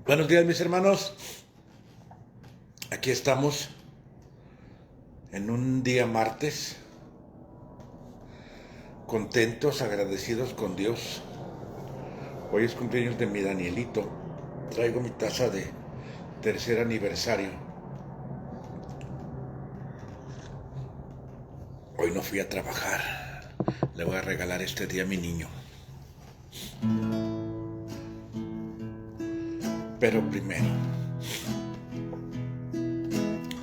Buenos días, mis hermanos. Aquí estamos en un día martes, contentos, agradecidos con Dios. Hoy es cumpleaños de mi Danielito. Traigo mi taza de tercer aniversario. Hoy no fui a trabajar. Le voy a regalar este día a mi niño. Pero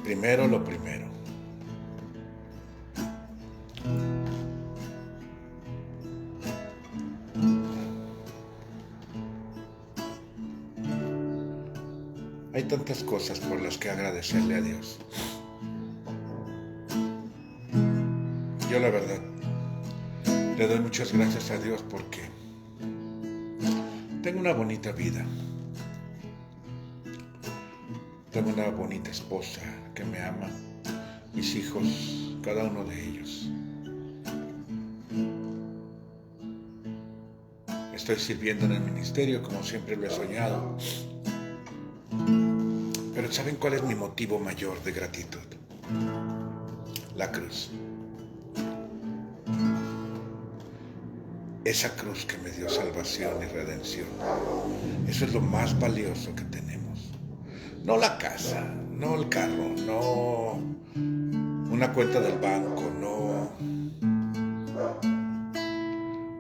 primero lo primero. Hay tantas cosas por las que agradecerle a Dios. Yo la verdad le doy muchas gracias a Dios porque tengo una bonita vida. Tengo una bonita esposa que me ama, mis hijos, cada uno de ellos. Estoy sirviendo en el ministerio como siempre lo he soñado. Pero ¿saben cuál es mi motivo mayor de gratitud? La cruz. Esa cruz que me dio salvación y redención. Eso es lo más valioso que tenemos. No la casa, no el carro, no una cuenta del banco, no.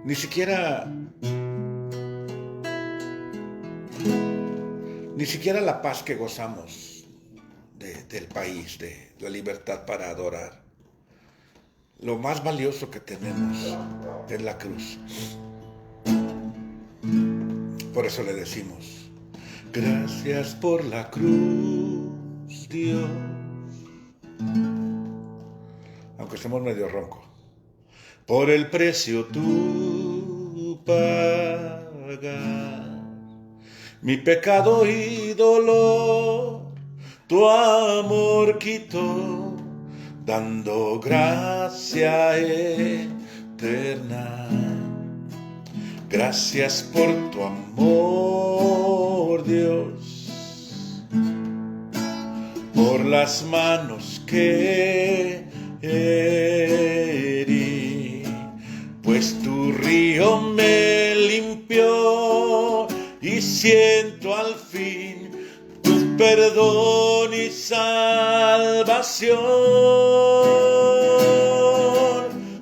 Ni siquiera la paz que gozamos del país, de la libertad para adorar. Lo más valioso que tenemos es la cruz. Por eso le decimos, gracias por la cruz, Dios. Aunque estemos medio ronco. Por el precio tú pagas mi pecado y dolor, tu amor quitó, dando gracia eterna. Gracias por tu amor, Dios, por las manos que herí, pues tu río me limpió y siento al fin tu perdón y salvación.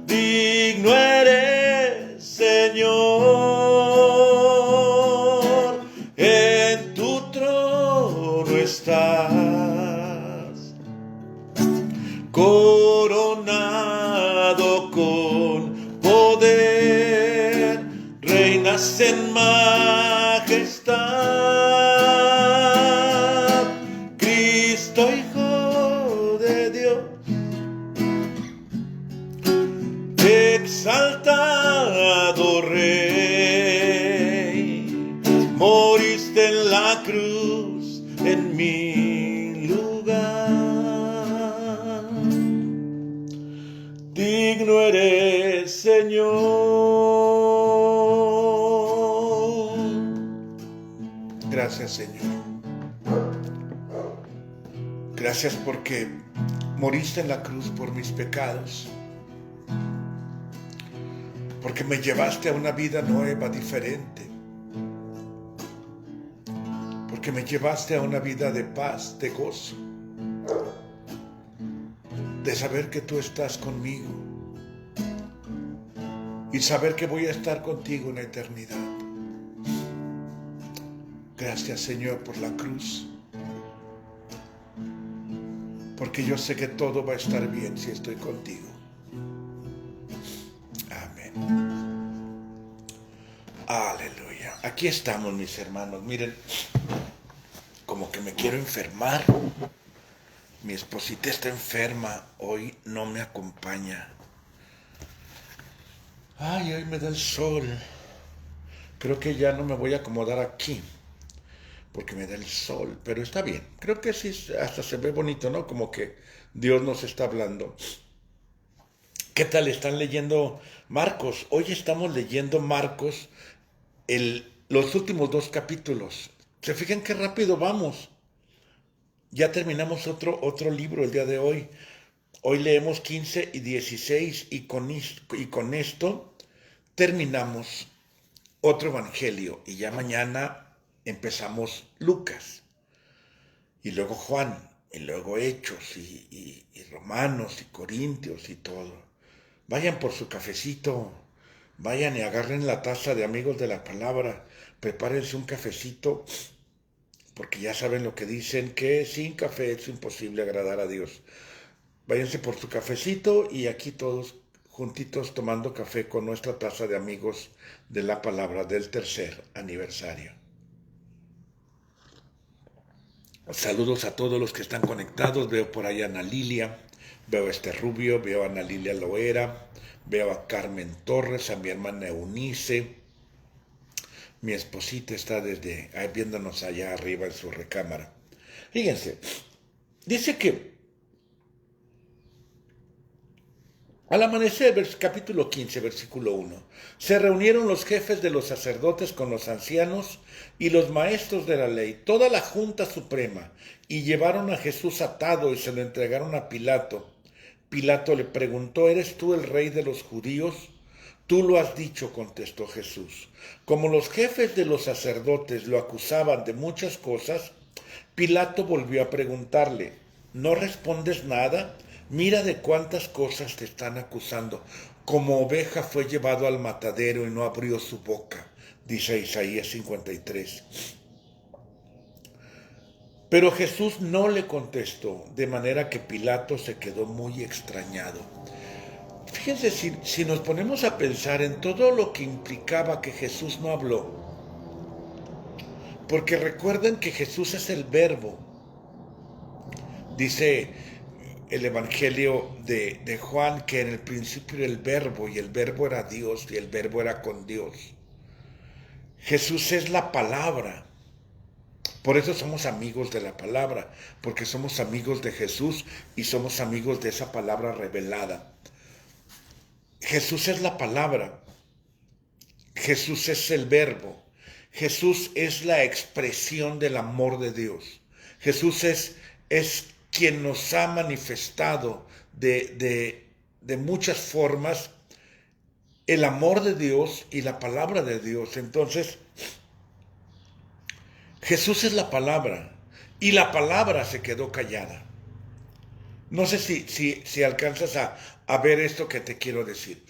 Digno eres, Señor, en tu trono estás, coronado con poder, reinas en majestad, Cristo Hijo de Dios, exaltado Rey, moriste en la cruz en mi lugar. Digno eres, Señor. Gracias, Señor. Gracias porque moriste en la cruz por mis pecados. Porque me llevaste a una vida nueva, diferente. Porque me llevaste a una vida de paz, de gozo. De saber que tú estás conmigo. Y saber que voy a estar contigo en la eternidad. Gracias, Señor, por la cruz. Porque yo sé que todo va a estar bien si estoy contigo. Amén. Aleluya. Aquí estamos, mis hermanos. Miren, como que me quiero enfermar. Mi esposita está enferma. Hoy no me acompaña. Ay, hoy me da el sol. Creo que ya no me voy a acomodar aquí. Porque me da el sol. Pero está bien. Creo que sí, hasta se ve bonito, ¿no? Como que Dios nos está hablando. ¿Qué tal? ¿Están leyendo Marcos? Hoy estamos leyendo Marcos, los últimos 2 capítulos. ¿Se fijan qué rápido vamos? Ya terminamos otro libro el día de hoy. Hoy leemos 15 y 16 y con esto terminamos otro evangelio. Y ya mañana empezamos Lucas. Y luego Juan. Y luego Hechos y Romanos y Corintios y todo. Vayan por su cafecito. Vayan y agarren la taza de amigos de la palabra. Prepárense un cafecito. Porque ya saben lo que dicen, que sin café es imposible agradar a Dios. Váyanse por su cafecito y aquí todos juntitos tomando café con nuestra taza de amigos de la palabra del tercer aniversario. Saludos a todos los que están conectados. Veo por ahí a Ana Lilia, veo a Rubio, veo a Ana Lilia Loera, veo a Carmen Torres, a mi hermana Eunice. Mi esposita está viéndonos allá arriba en su recámara. Fíjense, dice que al amanecer, capítulo 15, versículo 1, se reunieron los jefes de los sacerdotes con los ancianos y los maestros de la ley, toda la junta suprema, y llevaron a Jesús atado y se lo entregaron a Pilato. Pilato le preguntó, ¿eres tú el rey de los judíos? Tú lo has dicho, contestó Jesús. Como los jefes de los sacerdotes lo acusaban de muchas cosas, Pilato volvió a preguntarle, ¿no respondes nada? Mira de cuántas cosas te están acusando. Como oveja fue llevado al matadero y no abrió su boca, dice Isaías 53. Pero Jesús no le contestó, de manera que Pilato se quedó muy extrañado. Fíjense, si nos ponemos a pensar en todo lo que implicaba que Jesús no habló, porque recuerden que Jesús es el verbo. Dice el Evangelio de Juan que en el principio era el verbo y el verbo era Dios y el verbo era con Dios. Jesús es la palabra. Por eso somos amigos de la palabra, porque somos amigos de Jesús y somos amigos de esa palabra revelada. Jesús es la palabra. Jesús es el verbo. Jesús es la expresión del amor de Dios. Jesús es quien nos ha manifestado de muchas formas el amor de Dios y la palabra de Dios. Entonces, Jesús es la palabra y la palabra se quedó callada. No sé si alcanzas a ver esto que te quiero decir.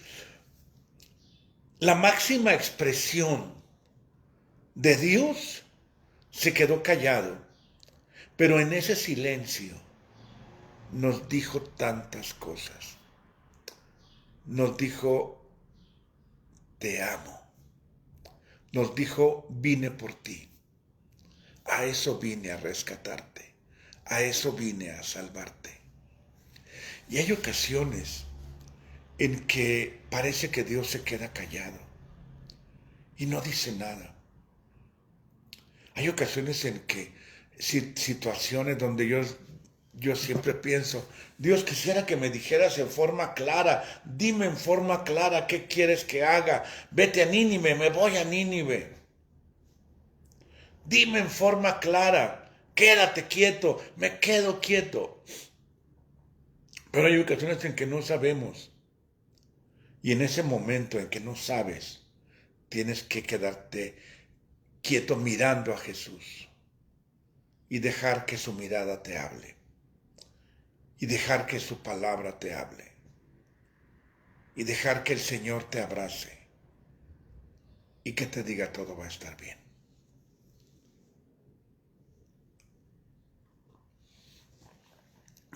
La máxima expresión de Dios se quedó callado, pero en ese silencio nos dijo tantas cosas. Nos dijo, te amo. Nos dijo, vine por ti. A eso vine a rescatarte. A eso vine a salvarte. Y hay ocasiones en que parece que Dios se queda callado y no dice nada. Hay ocasiones en que, situaciones donde yo siempre pienso, Dios, quisiera que me dijeras en forma clara, dime en forma clara qué quieres que haga. Vete a Nínive, me voy a Nínive. Dime en forma clara, quédate quieto, me quedo quieto. Pero hay ocasiones en que no sabemos. Y en ese momento en que no sabes, tienes que quedarte quieto mirando a Jesús y dejar que su mirada te hable y dejar que su palabra te hable y dejar que el Señor te abrace y que te diga todo va a estar bien.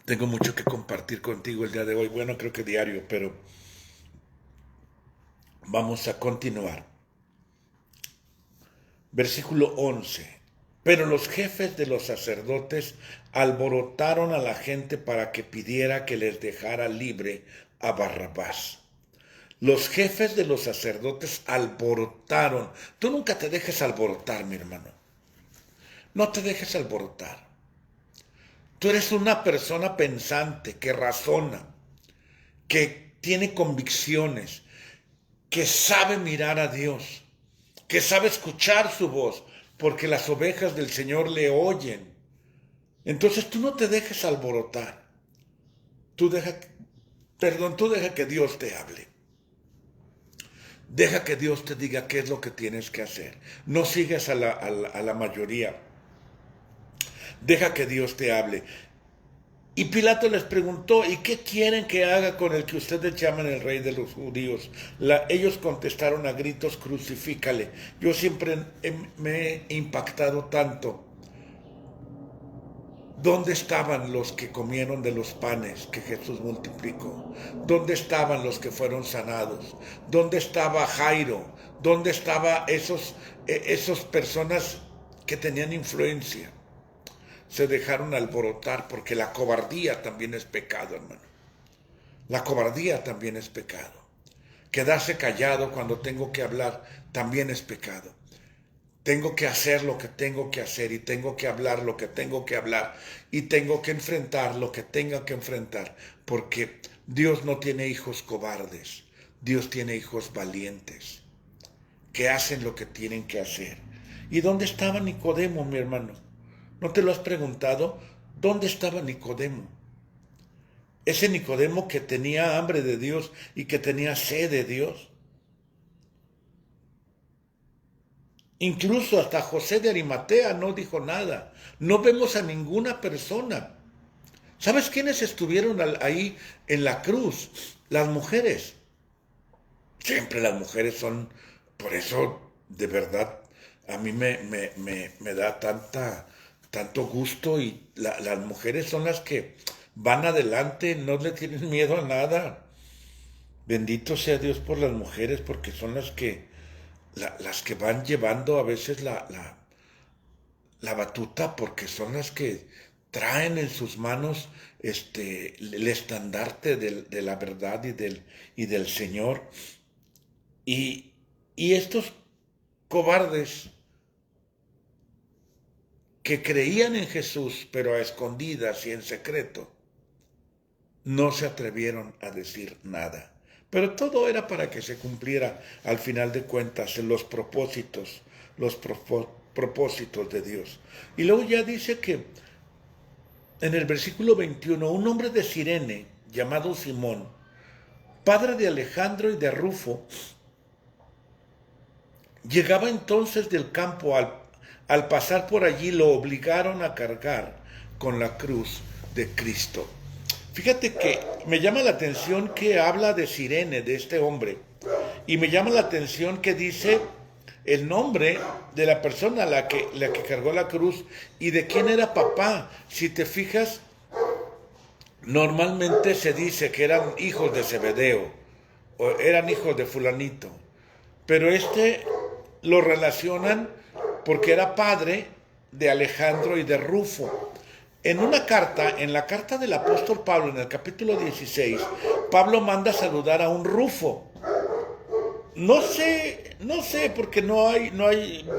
Tengo mucho que compartir contigo el día de hoy, bueno, creo que diario, pero vamos a continuar. Versículo 11. Pero los jefes de los sacerdotes alborotaron a la gente para que pidiera que les dejara libre a Barrabás. Los jefes de los sacerdotes alborotaron. Tú nunca te dejes alborotar, mi hermano. No te dejes alborotar. Tú eres una persona pensante, que razona, que tiene convicciones, que sabe mirar a Dios, que sabe escuchar su voz. porque las ovejas del Señor le oyen. Entonces tú no te dejes alborotar. Tú deja que Dios te hable. Deja que Dios te diga qué es lo que tienes que hacer. No sigas a la mayoría. Deja que Dios te hable. Y Pilato les preguntó, ¿y qué quieren que haga con el que ustedes llaman el rey de los judíos? Ellos contestaron a gritos, crucifícale. Yo siempre me he impactado tanto. ¿Dónde estaban los que comieron de los panes que Jesús multiplicó? ¿Dónde estaban los que fueron sanados? ¿Dónde estaba Jairo? ¿Dónde estaban esas personas que tenían influencia? Se dejaron alborotar porque la cobardía también es pecado, hermano. La cobardía también es pecado. Quedarse callado cuando tengo que hablar también es pecado. Tengo que hacer lo que tengo que hacer y tengo que hablar lo que tengo que hablar y tengo que enfrentar lo que tenga que enfrentar, porque Dios no tiene hijos cobardes, Dios tiene hijos valientes que hacen lo que tienen que hacer. ¿Y dónde estaba Nicodemo, mi hermano? ¿No te lo has preguntado? ¿Dónde estaba Nicodemo? Ese Nicodemo que tenía hambre de Dios y que tenía sed de Dios. Incluso hasta José de Arimatea no dijo nada. No vemos a ninguna persona. ¿Sabes quiénes estuvieron ahí en la cruz? Las mujeres. Siempre las mujeres son, por eso, de verdad, a mí me da tanto gusto y las mujeres son las que van adelante, no le tienen miedo a nada. Bendito sea Dios por las mujeres, porque son las que van llevando a veces la batuta, porque son las que traen en sus manos el estandarte de la verdad y del Señor. Y estos cobardes que creían en Jesús, pero a escondidas y en secreto, no se atrevieron a decir nada. Pero todo era para que se cumpliera, al final de cuentas, los propósitos de Dios. Y luego ya dice que en el versículo 21, un hombre de Cirene, llamado Simón, padre de Alejandro y de Rufo, llegaba entonces del campo. Al pasar por allí lo obligaron a cargar con la cruz de Cristo. Fíjate que me llama la atención que habla de Cirene, de este hombre, y me llama la atención que dice el nombre de la persona la que cargó la cruz y de quién era papá. Si te fijas, normalmente se dice que eran hijos de Zebedeo o eran hijos de fulanito, pero lo relacionan porque era padre de Alejandro y de Rufo. En la carta del apóstol Pablo, en el capítulo 16, Pablo manda saludar a un Rufo. No sé, porque no hay,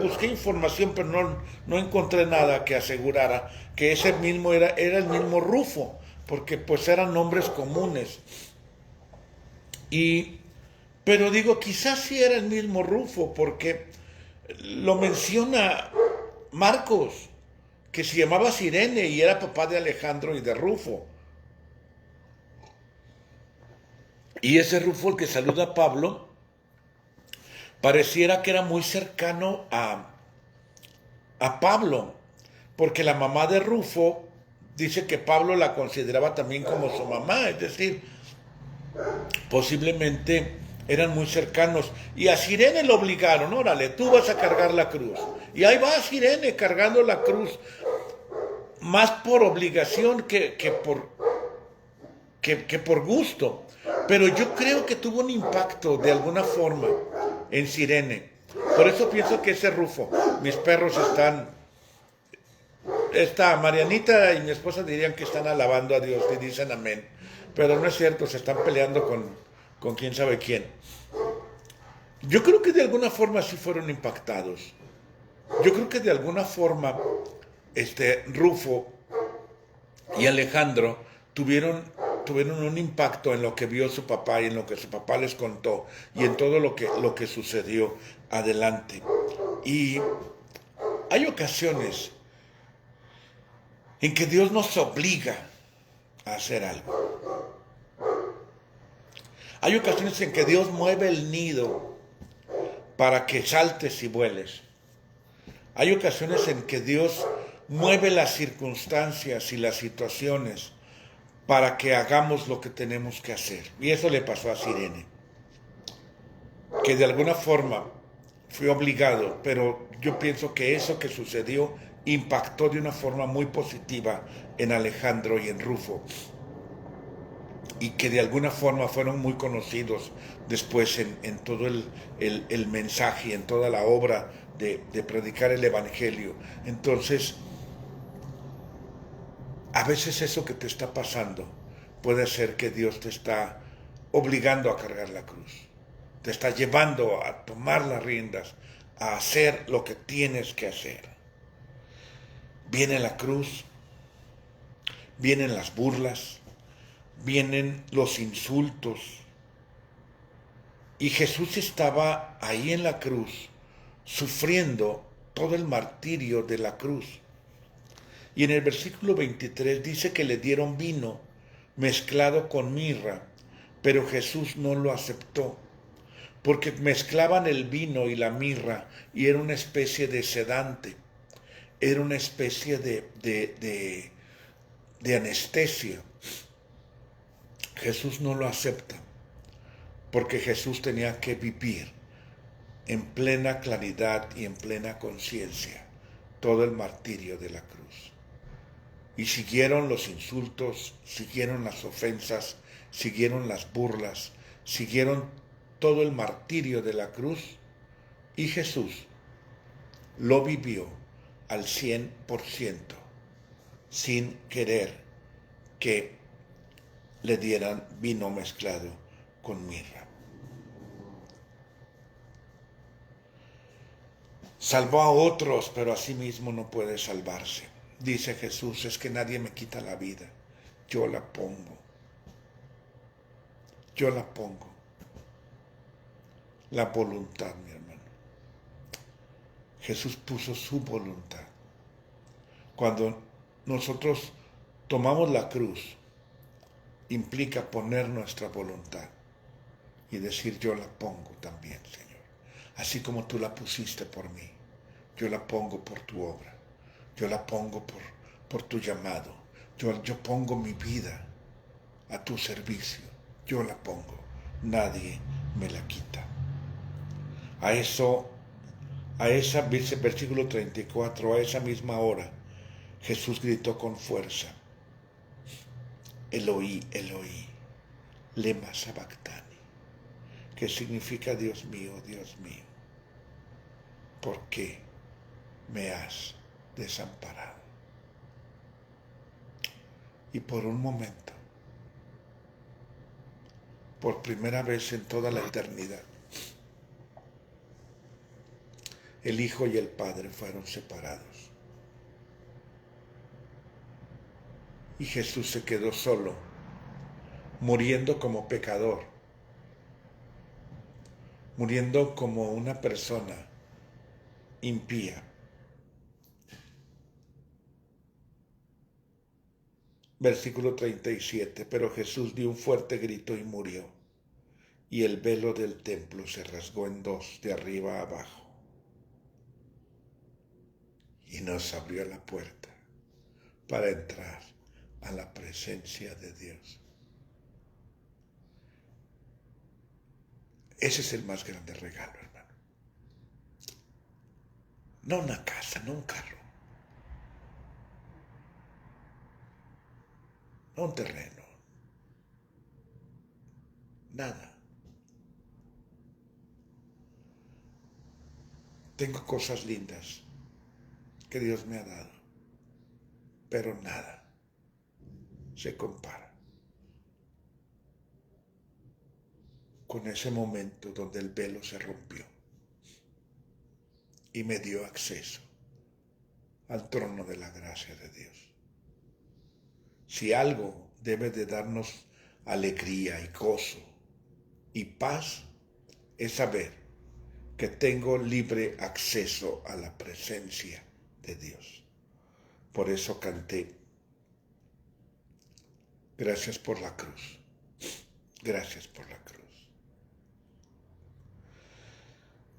busqué información, pero no encontré nada que asegurara que ese mismo era el mismo Rufo, porque pues eran nombres comunes. Pero digo, quizás sí era el mismo Rufo, porque lo menciona Marcos, que se llamaba Cirene y era papá de Alejandro y de Rufo. Y ese Rufo, el que saluda a Pablo, pareciera que era muy cercano a Pablo, porque la mamá de Rufo dice que Pablo la consideraba también como su mamá, es decir, posiblemente eran muy cercanos. Y a Cirene lo obligaron, órale, tú vas a cargar la cruz. Y ahí va Cirene cargando la cruz, más por obligación que por gusto. Pero yo creo que tuvo un impacto de alguna forma en Cirene. Por eso pienso que ese Rufo, mis perros Marianita y mi esposa dirían que están alabando a Dios y dicen amén. Pero no es cierto, se están peleando con quién sabe quién. Yo creo que de alguna forma sí fueron impactados. Yo creo que de alguna forma Rufo y Alejandro tuvieron un impacto en lo que vio su papá y en lo que su papá les contó y en todo lo que sucedió adelante. Y Hay ocasiones en que Dios nos obliga a hacer algo. Hay ocasiones en que Dios mueve el nido para que saltes y vueles. Hay ocasiones en que Dios mueve las circunstancias y las situaciones para que hagamos lo que tenemos que hacer. Y eso le pasó a Sirene, que de alguna forma fue obligado, pero yo pienso que eso que sucedió impactó de una forma muy positiva en Alejandro y en Rufo, y que de alguna forma fueron muy conocidos después en todo el mensaje, en toda la obra de predicar el Evangelio. Entonces, a veces eso que te está pasando puede ser que Dios te está obligando a cargar la cruz, te está llevando a tomar las riendas, a hacer lo que tienes que hacer. Viene la cruz, vienen las burlas, vienen los insultos. Y Jesús estaba ahí en la cruz, sufriendo todo el martirio de la cruz. Y en el versículo 23 dice que le dieron vino mezclado con mirra, pero Jesús no lo aceptó, porque mezclaban el vino y la mirra y era una especie de sedante, era una especie de anestesia. Jesús no lo acepta, porque Jesús tenía que vivir en plena claridad y en plena conciencia todo el martirio de la cruz. Y siguieron los insultos, siguieron las ofensas, siguieron las burlas, siguieron todo el martirio de la cruz, y Jesús lo vivió al 100%, sin querer que le dieran vino mezclado con mirra. Salvó a otros, pero a sí mismo no puede salvarse. Dice Jesús, es que nadie me quita la vida, yo la pongo. Yo la pongo. La voluntad, mi hermano. Jesús puso su voluntad. Cuando nosotros tomamos la cruz, implica poner nuestra voluntad y decir, yo la pongo también, Señor. Así como tú la pusiste por mí, yo la pongo por tu obra. Yo la pongo por tu llamado. Yo pongo mi vida a tu servicio. Yo la pongo. Nadie me la quita. A eso, dice versículo 34, a esa misma hora, Jesús gritó con fuerza, Eloí, Eloí, lema sabactani, que significa Dios mío, ¿por qué me has desamparado? Y por un momento, por primera vez en toda la eternidad, el Hijo y el Padre fueron separados. Y Jesús se quedó solo, muriendo como pecador, muriendo como una persona impía. Versículo 37, pero Jesús dio un fuerte grito y murió, y el velo del templo se rasgó en dos, de arriba a abajo, y nos abrió la puerta para entrar a la presencia de Dios. Ese es el más grande regalo, hermano. No una casa, no un carro, no un terreno, nada. Tengo cosas lindas que Dios me ha dado, pero nada se compara con ese momento donde el velo se rompió y me dio acceso al trono de la gracia de Dios. Si algo debe de darnos alegría y gozo y paz, es saber que tengo libre acceso a la presencia de Dios. Por eso canté, gracias por la cruz, gracias por la cruz.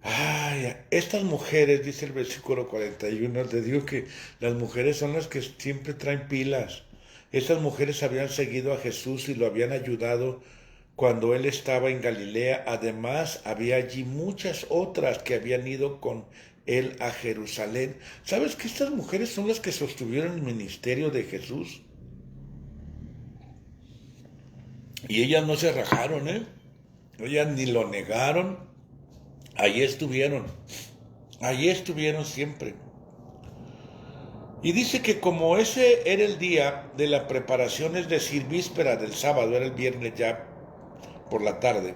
Ay, estas mujeres, dice el versículo 41, te digo que las mujeres son las que siempre traen pilas. Estas mujeres habían seguido a Jesús y lo habían ayudado cuando él estaba en Galilea. Además, había allí muchas otras que habían ido con él a Jerusalén. ¿Sabes que estas mujeres son las que sostuvieron el ministerio de Jesús? Y ellas no se rajaron, ¿eh? Ellas ni lo negaron. Allí estuvieron siempre. Y dice que como ese era el día de la preparación, es decir, víspera del sábado, era el viernes ya por la tarde,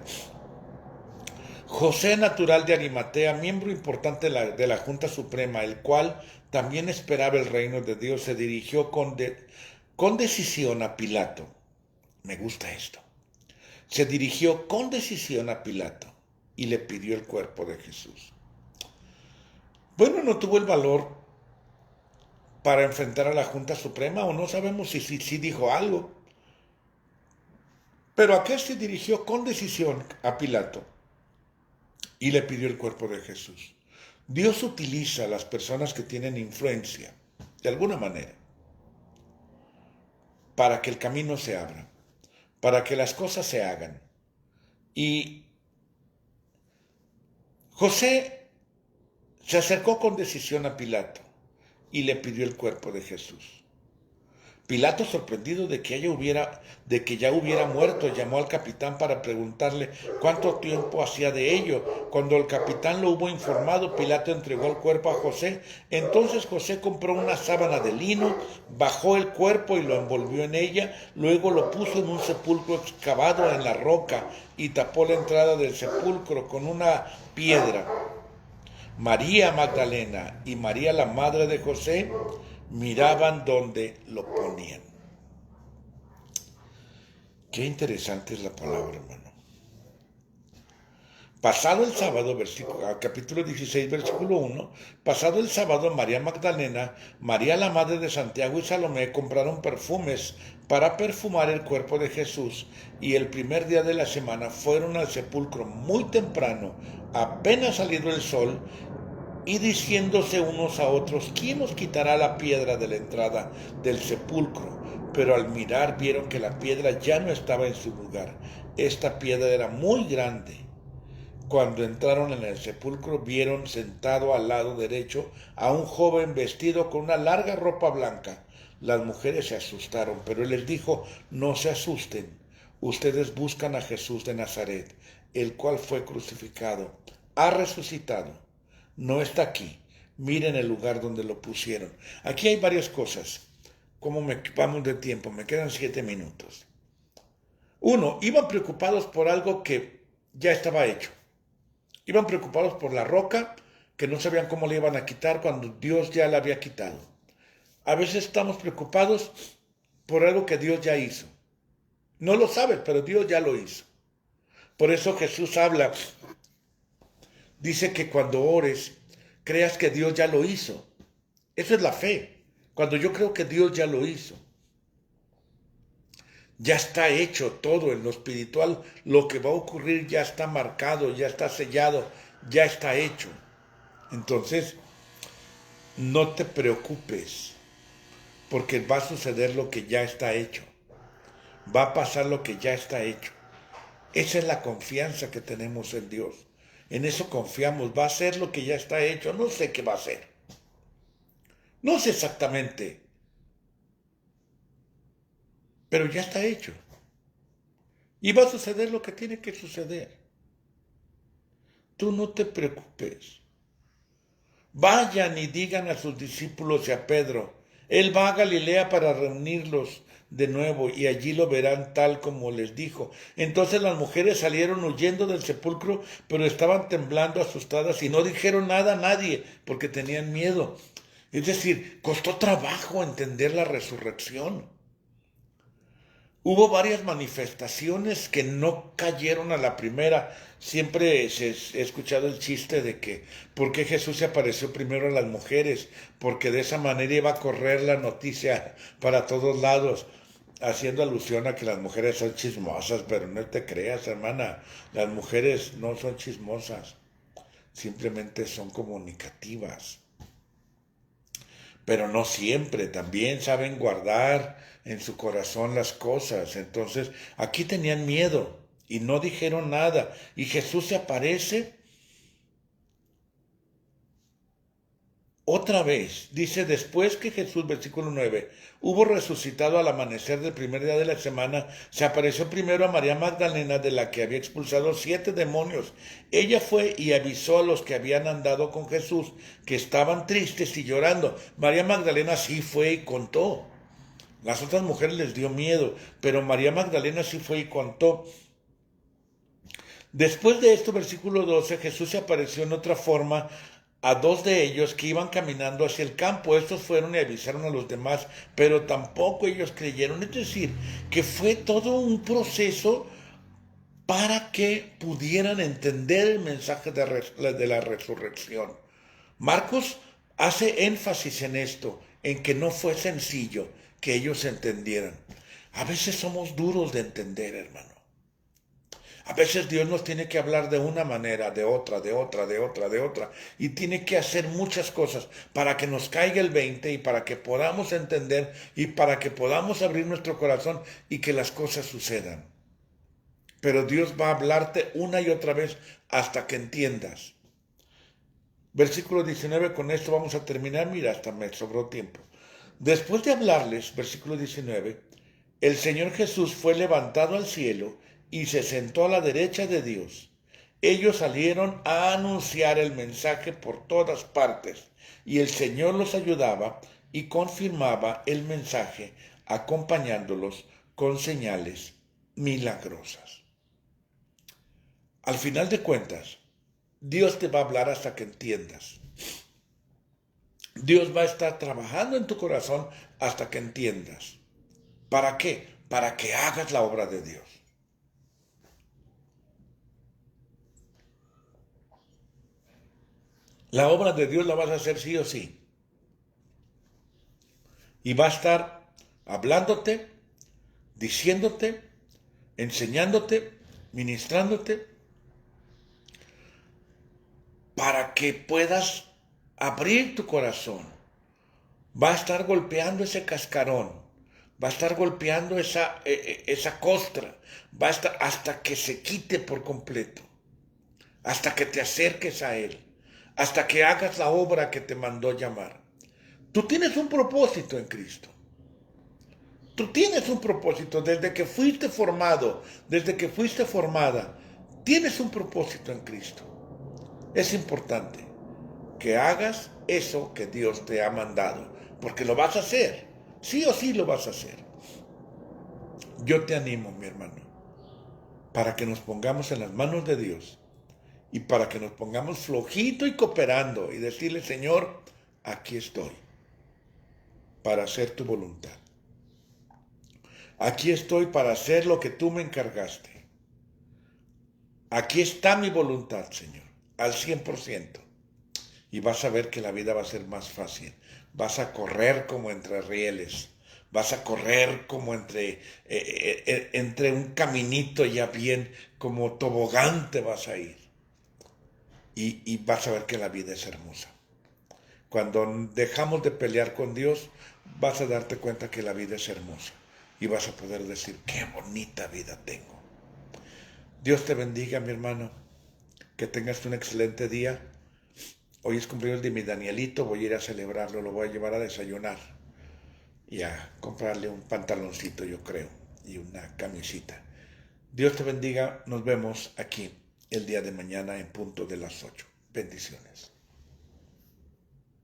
José, natural de Arimatea, miembro importante de la Junta Suprema, el cual también esperaba el reino de Dios, se dirigió con decisión a Pilato. Me gusta esto. Se dirigió con decisión a Pilato y le pidió el cuerpo de Jesús. Bueno, no tuvo el valor para enfrentar a la Junta Suprema, o no sabemos si dijo algo. Pero aquel se dirigió con decisión a Pilato y le pidió el cuerpo de Jesús. Dios utiliza a las personas que tienen influencia, de alguna manera, para que el camino se abra, para que las cosas se hagan. Y José se acercó con decisión a Pilato y le pidió el cuerpo de Jesús. Pilato, sorprendido de que ya hubiera muerto, llamó al capitán para preguntarle cuánto tiempo hacía de ello. Cuando el capitán lo hubo informado, Pilato entregó el cuerpo a José. Entonces José compró una sábana de lino, bajó el cuerpo y lo envolvió en ella, luego lo puso en un sepulcro excavado en la roca y tapó la entrada del sepulcro con una piedra. María Magdalena y María, la madre de José, miraban donde lo ponían. Qué interesante es la palabra, hermano. Pasado el sábado, capítulo 16, versículo 1, pasado el sábado, María Magdalena, María la madre de Santiago y Salomé compraron perfumes para perfumar el cuerpo de Jesús, y el primer día de la semana fueron al sepulcro muy temprano, apenas salido el sol, y diciéndose unos a otros, ¿quién nos quitará la piedra de la entrada del sepulcro? Pero al mirar vieron que la piedra ya no estaba en su lugar. Esta piedra era muy grande. Cuando entraron en el sepulcro vieron sentado al lado derecho a un joven vestido con una larga ropa blanca. Las mujeres se asustaron, pero él les dijo, no se asusten. Ustedes buscan a Jesús de Nazaret, el cual fue crucificado. Ha resucitado. No está aquí. Miren el lugar donde lo pusieron. Aquí hay varias cosas. ¿Cómo vamos de tiempo? Me quedan 7 minutos. 1. Iban preocupados por algo que ya estaba hecho. Iban preocupados por la roca, que no sabían cómo le iban a quitar cuando Dios ya la había quitado. A veces estamos preocupados por algo que Dios ya hizo. No lo sabes, pero Dios ya lo hizo. Por eso Jesús habla. Dice que cuando ores, creas que Dios ya lo hizo. Eso es la fe. Cuando yo creo que Dios ya lo hizo. Ya está hecho todo en lo espiritual. Lo que va a ocurrir ya está marcado, ya está sellado, ya está hecho. Entonces, no te preocupes, porque va a suceder lo que ya está hecho. Va a pasar lo que ya está hecho. Esa es la confianza que tenemos en Dios. En eso confiamos. Va a ser lo que ya está hecho. No sé qué va a ser. No sé exactamente. Pero ya está hecho. Y va a suceder lo que tiene que suceder. Tú no te preocupes. Vayan y digan a sus discípulos y a Pedro, él va a Galilea para reunirlos de nuevo y allí lo verán tal como les dijo. Entonces las mujeres salieron huyendo del sepulcro, pero estaban temblando, asustadas, y no dijeron nada a nadie porque tenían miedo. Es decir, costó trabajo entender la resurrección. Hubo varias manifestaciones que no cayeron a la primera. Siempre he escuchado el chiste de que por qué Jesús se apareció primero a las mujeres, porque de esa manera iba a correr la noticia para todos lados, haciendo alusión a que las mujeres son chismosas, pero no te creas, hermana, las mujeres no son chismosas, simplemente son comunicativas, pero no siempre, también saben guardar en su corazón las cosas. Entonces, aquí tenían miedo y no dijeron nada. Y Jesús se aparece otra vez. Dice, después que Jesús, versículo 9, hubo resucitado al amanecer del primer día de la semana, se apareció primero a María Magdalena, de la que había expulsado 7 demonios. Ella fue y avisó a los que habían andado con Jesús, que estaban tristes y llorando. María Magdalena sí fue y contó. Las otras mujeres les dio miedo, pero María Magdalena sí fue y contó. Después de esto, versículo 12, Jesús se apareció en otra forma a 2 de ellos que iban caminando hacia el campo. Estos fueron y avisaron a los demás, pero tampoco ellos creyeron. Es decir, que fue todo un proceso para que pudieran entender el mensaje de la resurrección. Marcos hace énfasis en esto, en que no fue sencillo que ellos entendieran. A veces somos duros de entender, hermano. A veces Dios nos tiene que hablar de una manera, de otra, de otra, de otra, de otra. Y tiene que hacer muchas cosas para que nos caiga el 20 y para que podamos entender y para que podamos abrir nuestro corazón y que las cosas sucedan. Pero Dios va a hablarte una y otra vez hasta que entiendas. Versículo 19, con esto vamos a terminar. Mira, hasta me sobró tiempo. Después de hablarles, versículo 19, el Señor Jesús fue levantado al cielo y se sentó a la derecha de Dios. Ellos salieron a anunciar el mensaje por todas partes, y el Señor los ayudaba y confirmaba el mensaje, acompañándolos con señales milagrosas. Al final de cuentas, Dios te va a hablar hasta que entiendas. Dios va a estar trabajando en tu corazón hasta que entiendas. ¿Para qué? Para que hagas la obra de Dios. La obra de Dios la vas a hacer sí o sí. Y va a estar hablándote, diciéndote, enseñándote, ministrándote, para que puedas abrir tu corazón. Va a estar golpeando ese cascarón, va a estar golpeando esa costra, va a estar hasta que se quite por completo, hasta que te acerques a Él, hasta que hagas la obra que te mandó llamar. Tú tienes un propósito en Cristo. Tú tienes un propósito desde que fuiste formado, desde que fuiste formada. Tienes un propósito en Cristo. Es importante que hagas eso que Dios te ha mandado, porque lo vas a hacer. Sí o sí lo vas a hacer. Yo te animo, mi hermano, para que nos pongamos en las manos de Dios y para que nos pongamos flojito y cooperando y decirle, Señor, aquí estoy para hacer tu voluntad. Aquí estoy para hacer lo que tú me encargaste. Aquí está mi voluntad, Señor, al 100%. Y vas a ver que la vida va a ser más fácil. Vas a correr como entre rieles. Vas a correr como entre un caminito ya bien, como tobogante vas a ir. Y vas a ver que la vida es hermosa. Cuando dejamos de pelear con Dios, vas a darte cuenta que la vida es hermosa. Y vas a poder decir, qué bonita vida tengo. Dios te bendiga, mi hermano. Que tengas un excelente día. Hoy es cumpleaños de mi Danielito, voy a ir a celebrarlo, lo voy a llevar a desayunar y a comprarle un pantaloncito, yo creo, y una camisita. Dios te bendiga, nos vemos aquí el día de mañana en punto de las 8. Bendiciones.